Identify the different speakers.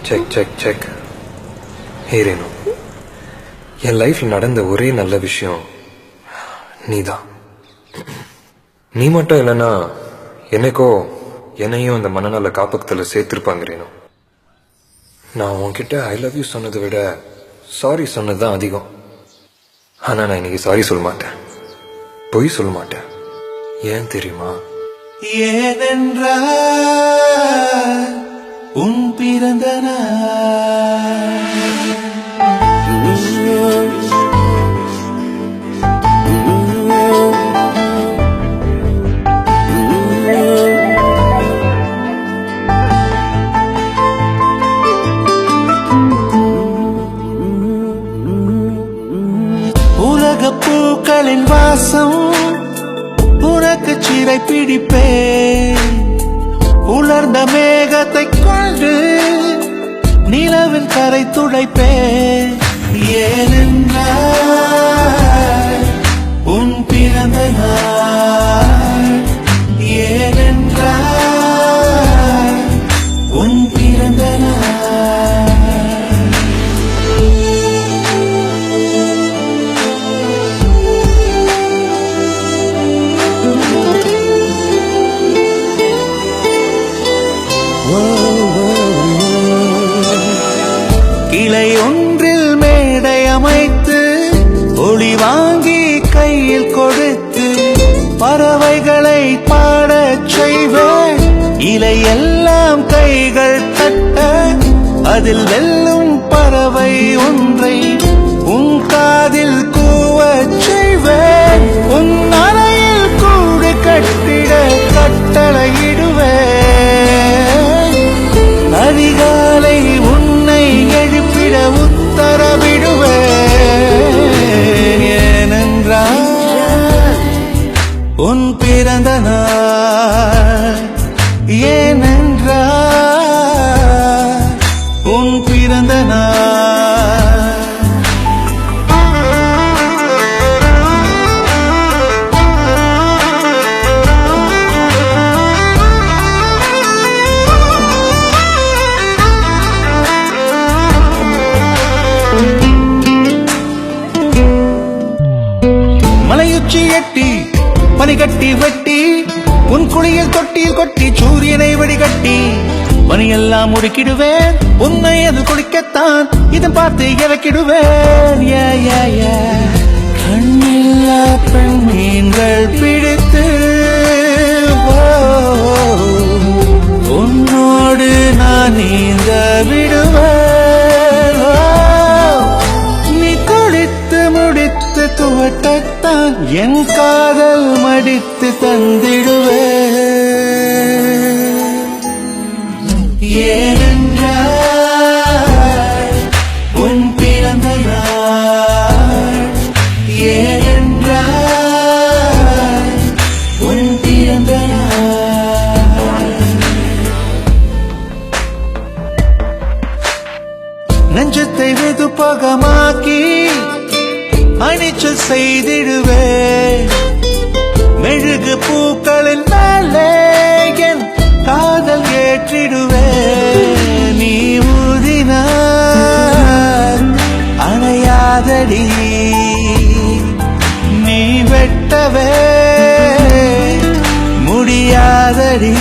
Speaker 1: Check check check. Hey Renu, என் லைஃப்ல நடந்த ஒரே நல்ல விஷயம் நீதான். நீ மட்டும் இல்லைன்னா என்னைக்கோ என்னையும் அந்த மனநல காப்பகத்தில் சேர்த்திருப்பாங்க ரேணு. நான் உன்கிட்ட ஐ லவ் யூ சொன்னதை விட சாரி சொன்னது தான் அதிகம். ஆனா நான் இன்னைக்கு சாரி சொல்ல மாட்டேன், பொய் சொல்ல மாட்டேன். ஏன் தெரியுமா?
Speaker 2: ஏனென்றால் உன் பிறந்த நாள். உலகப் பூக்களின் வாசம் உனக்கு சிறை பிடிப்பேன். உலர்ந்த மேகத்தை கொண்டு நிலவின் கரை துடைப்பேன். ஏனென்றால் உன் பிறந்த நாள். ஏனென்றால் உன் பிறந்த நாள். கிளை ஒன்றில் மேடை அமைத்து ஒளி வாங்கி கையில் கொடுத்து பறவைகளை பாடச் செய்வேன். இலையெல்லாம் கைகள் தட்ட அதில் வெல்லும் பறவை ஒன்றை உன் காதில் கூவச் செய்வேன். உன் அறையில் கூடு கட்டிட கட்டளையிடுவேன். அதிகாலை உன்னை எழுப்பிட உத்தரவிடுவேன். ஏனென்றால் உன் பிறந்த நாள். ஏனென்றால் உன் பிறந்த நாள். மலையுச்சி எட்டி பனிகட்டி வெட்டி உன் குளியல் தொட்டியில் கொட்டி சூரியனை வடிகட்டி பனியெல்லாம் முடுக்கிடுவேன். உன்னை அது குளிக்கத்தான் இதன் பார்த்து இறக்கிடுவேன். கண்ணில்லா பெண் மீன்கள் பிடித்து உன்னோடு நான் நீந்த விடுவேன். நீ குளித்து முடித்து துவட்டத்தான் என் காதல் மடித்து தந்திடுவேன். ஏனென்றால் உன் பிறந்த நாள். ஏனென்றால் உன் பிறந்த நாள். நெஞ்சத்தை வெதுப்பகமாக்கி அணிச்சல் செய்திடுவேன். மெழுகு பூக்களின் மேலே என் காதல் ஏற்றிடுவேன். நீ ஊதினார் அணையாதடி, நீ வெட்டவே முடியாதடி.